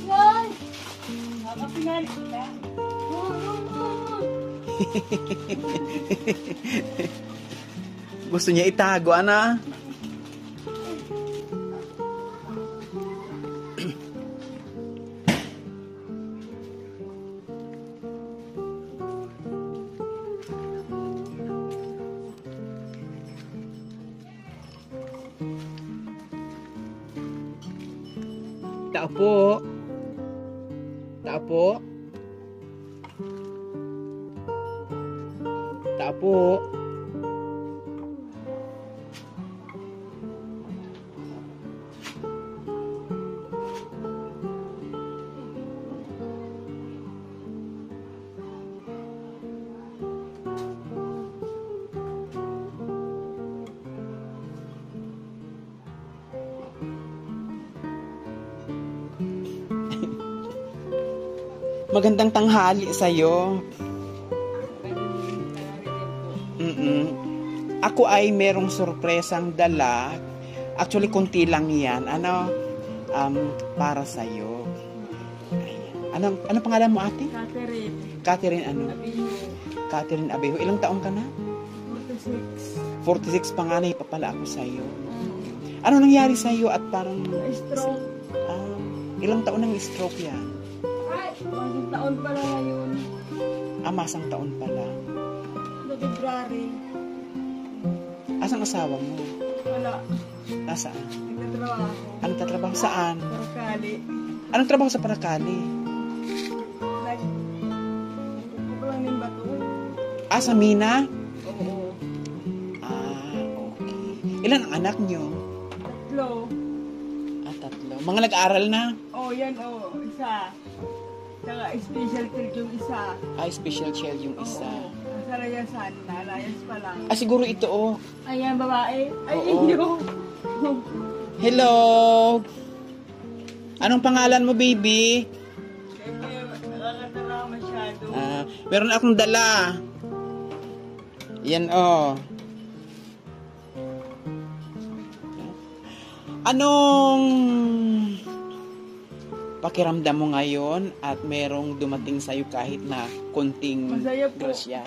Yan! Nakapinalik kita. Gusto niya itago, ana? Tao po. Tao po. Tao po. Magandang tanghali sa'yo. Ako ay merong sorpresang dala. Actually, kunti lang yan. Para sa'yo. Anong pangalan mo, ate? Catherine. Catherine ano? Abiho. Catherine Abiho. Ilang taong ka na? 46. 46 panganay pa pala ako sa'yo. Ano nangyari sa'yo at parang... Stroke. Ilang taon ng stroke yan? Masang taon pala ngayon. Masang taon pala. February. Asang asawa mo? Wala. Nasaan? Nagtatrabaho. Anong tatrabaho? Saan? Parakali. Anong trabaho sa Parakali? Nagkukulang ng bato. Sa Mina? Oo. Okay. Ilan ang anak nyo? 3. Tatlo. Mga nag-aaral na? Yan isa. Saka special treat yung isa. Special child yung isa. Nasa layasan na. Layas pa lang. Siguro ito, Ayan, babae. Ay, Oo. iyo. Hello! Anong pangalan mo, baby? Siyempre, nakakatara masyado. Meron akong dala. Yan, Anong pakiramdam mo ngayon at merong dumating sa'yo kahit na konting Masaya po. grasya?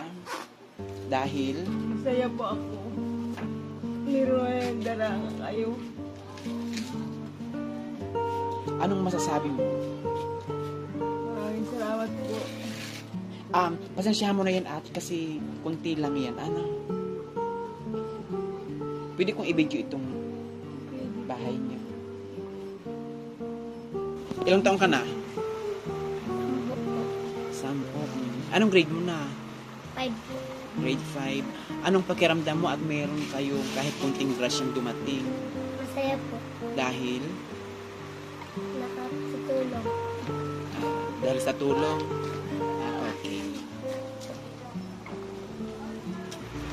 Dahil? Masaya po ako. Niruan, dala kayo. Anong masasabi mo? Maraming salamat po. Pasensyahan mo na yan, ate, kasi konti lang yan. Pwede kong i-video itong bahay niyo. Ilang taong ka na? 10. Anong grade mo na? 5. Grade 5. Anong pakiramdam mo at meron kayo kahit kunting grasyang dumating? Masaya po. Dahil? Nakakatulong. Dahil sa tulong? Okay.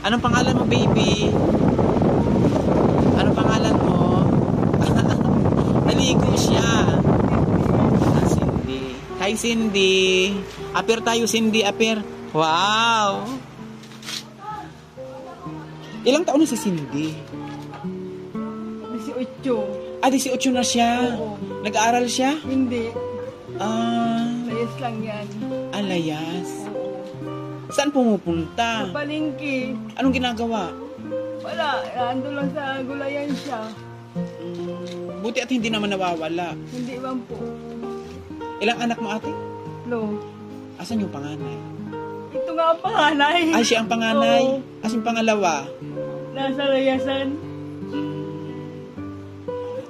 Anong pangalan mo, baby? Anong pangalan mo? Naligo siya. Cindy. Hi, Cindy. Apir tayo, Cindy. Apir. Wow. Ilang taon na si Cindy? 18. 18 na siya. Oo. Nag-aaral siya? Hindi. Layas lang yan. Layas. Oo. Saan pumupunta? Sa palengke. Anong ginagawa? Wala. Ando lang sa gulayan siya. Buti at hindi naman nawawala. Hindi man po. Ilang anak mo, ate? Lo. Asan yung panganay? Ito nga ang panganay. Siya ang panganay? Oo. Asan yung pangalawa? Nasa layasan.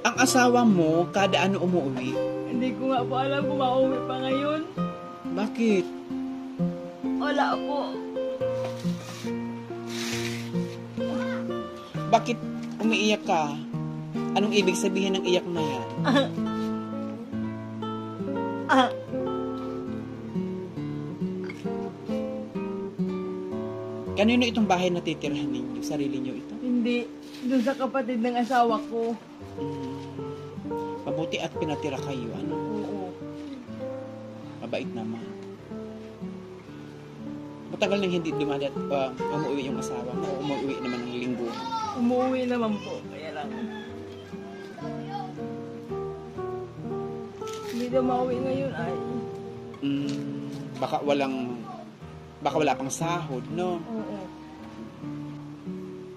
Ang asawa mo, kada ano umuwi? Hindi ko nga po alam kung mauwi pa ngayon. Bakit? Wala po. Bakit umiiyak ka? Anong ibig sabihin ng iyak na yan? Kanino itong bahay na titirhan ninyo? Sarili nyo ito? Hindi. Doon sa kapatid ng asawa ko. Mabuti at pinatira kayo. Ano? Oo. Mabait naman. Matagal nang hindi umuwi yung asawa mo. Umuwi naman ng linggo. naman po. Kaya lang. Hindi daw mauwi ngayon ay. Baka wala pang sahod, no? Oo.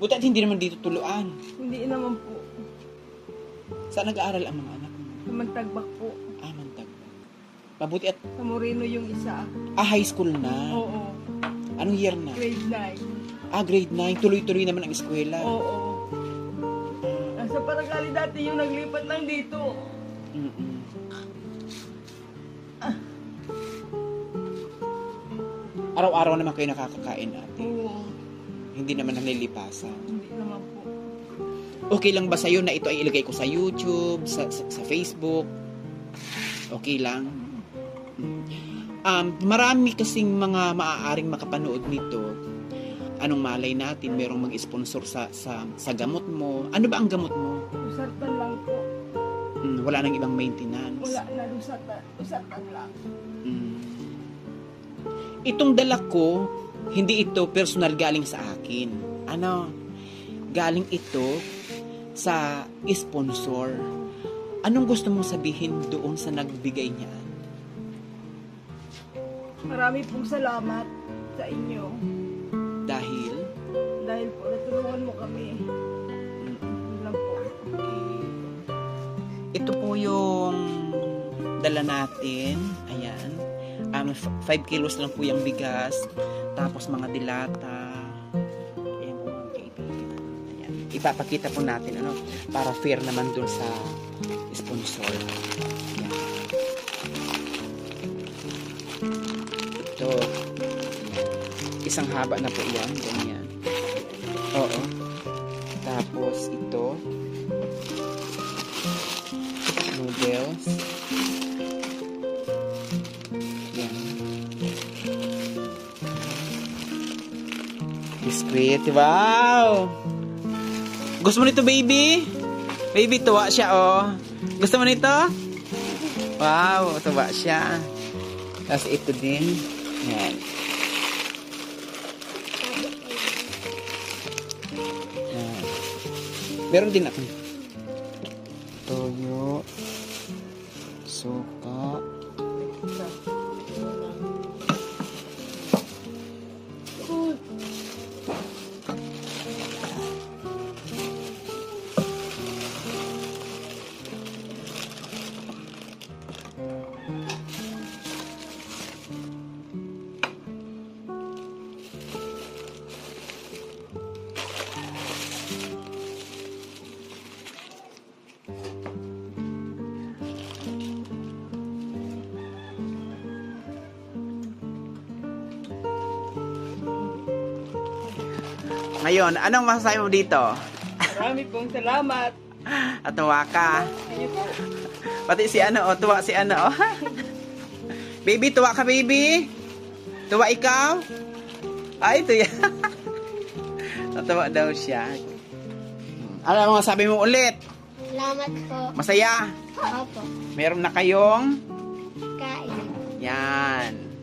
Buti at hindi naman dito tuluan. Hindi naman po. Saan nag-aaral ang mga anak mo? Mangtagbak po. Mantag. Mabuti at, Sa Moreno yung isa. high school na. Oo. Anong year na? Grade 9. Grade 9. Tuloy-tuloy naman ang eskwela. Oo. Sa Paragali dati yung naglipat lang dito. Mm-mm. Araw-araw naman kayo nakakakain natin. Oo. Hindi naman nalilipasan. Hindi naman po. Okay lang ba sa'yo na ito ay ilagay ko sa YouTube, sa Facebook? Okay lang? Marami kasing mga maaaring makapanood nito. Anong malay natin, merong mag-sponsor sa gamot mo. Ano ba ang gamot mo? Usatan lang po. Wala nang ibang maintenance. Wala na usatan lang. Itong dala ko, hindi ito personal galing sa akin. Galing ito sa sponsor. Anong gusto mong sabihin doon sa nagbigay niya? Marami pong salamat sa inyo. Dahil Po, natulungan mo kami. Yun lang po. ito po yung dala natin. Ayan. 5 kilos lang po yung bigas. Tapos mga dilata. Ayan po mga kaibigan. Ayan. Ipapakita po natin para fair naman dun sa sponsor. Ayan. Ito. Isang haba na po yan. Ganyan. Oo. Tapos ito. Noodles. Yan. Biscuit. Wow! Gusto mo nito, baby? Baby, tuwa siya, oh. Gusto mo nito? Wow, tuwa siya. Tapos ito din. Yan. Yan. Meron din ako. Toyo. Suka. Ngayon, anong masasabi mo dito? Marami pong salamat. At tuwa ka. Sige po. Pati si tuwa si Baby, tuwa ka, baby? Tuwa ikaw? Ay, ito yan. Natuwa daw siya. Ano ang masasabi mo ulit? Salamat po. Masaya? Opo. Meron na kayong? Kain. Yan.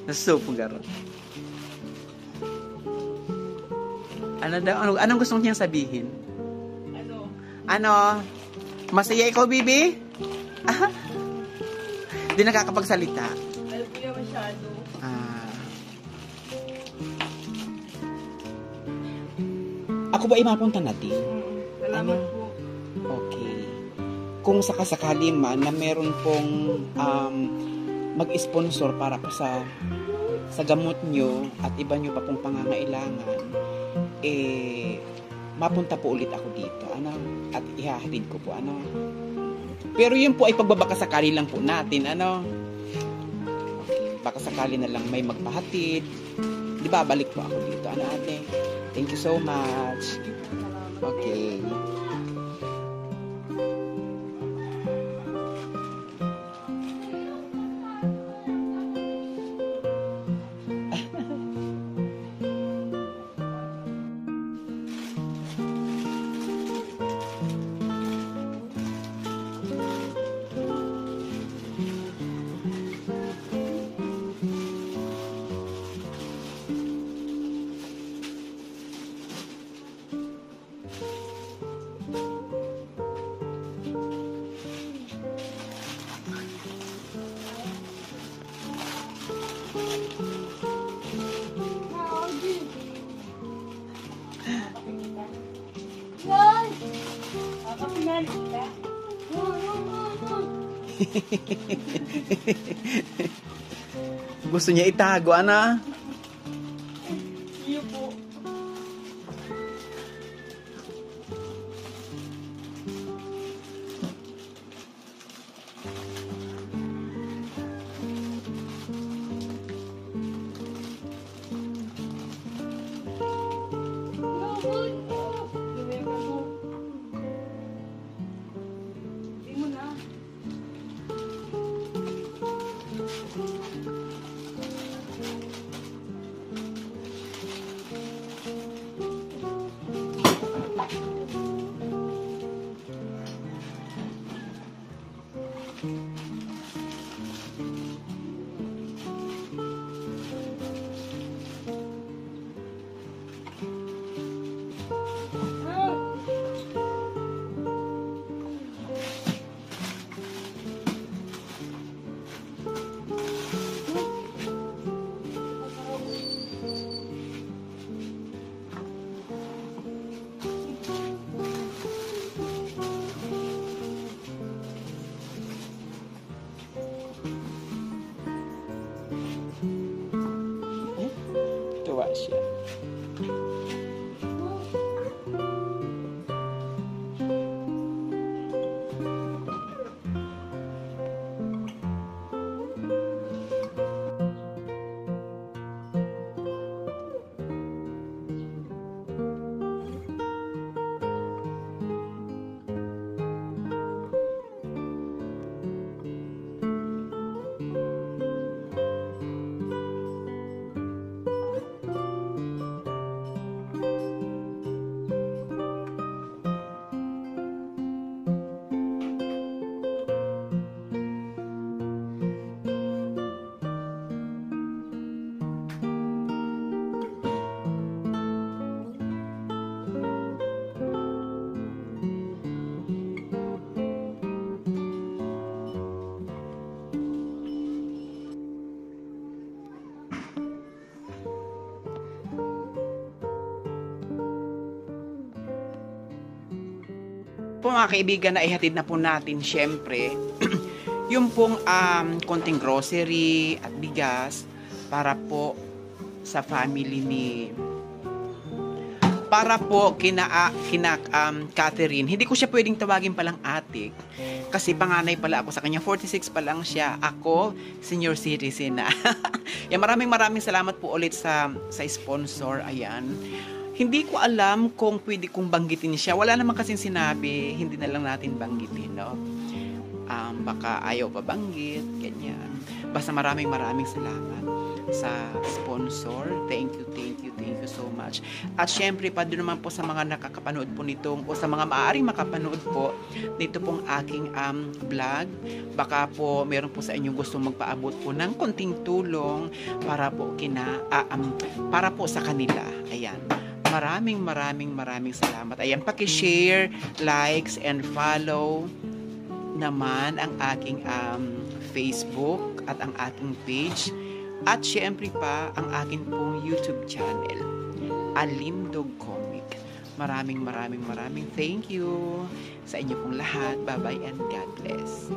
Nasupo garo. Ano daw? Anong gusto niyang sabihin? Ano? Masaya ikaw, baby? Hindi nakakapagsalita. Alam ko yan masyado. Ako ba mapunta natin? Salamat po. Okay. Kung sakasakali man na meron pong mag-sponsor para po sa gamot nyo at iba nyo pa pong pangangailangan, mapunta po ulit ako dito. At ihahatid ko po. Pero yun po ay pagbabaka sakali lang po natin. Okay. Baka sakali na lang may magpahatid. Di ba, balik po ako dito. Ate? Thank you so much. Okay. Gusto niya itago, ana? Iyo po. Hindi mo na. Tuwa siya. Po mga kaibigan, na ihatid na po natin syempre yung pong konting grocery at bigas para po sa family ni Catherine. Hindi ko siya pwedeng tawagin palang ate kasi panganay pala ako sa kanya. 46 pa lang siya. Ako, senior citizen na. Yan, maraming salamat po ulit sa sponsor. Ayan. Hindi ko alam kung pwede kong banggitin siya. Wala naman kasing sinabi, hindi na lang natin banggitin, no? Baka ayaw pa banggit, ganyan. Basta maraming salamat sa sponsor. Thank you so much. At syempre pa doon naman po sa mga nakakapanood po nitong, o sa mga maaaring makapanood po nito pong aking vlog. Baka po meron po sa inyo gusto magpaabot po ng konting tulong para po para po sa kanila. Ayan. Maraming salamat. Ayan, paki-share, likes, and follow naman ang aking Facebook at ang aking page. At syempre pa, ang akin pong YouTube channel, Alimdog Comic. Maraming thank you sa inyo pong lahat. Bye-bye and God bless.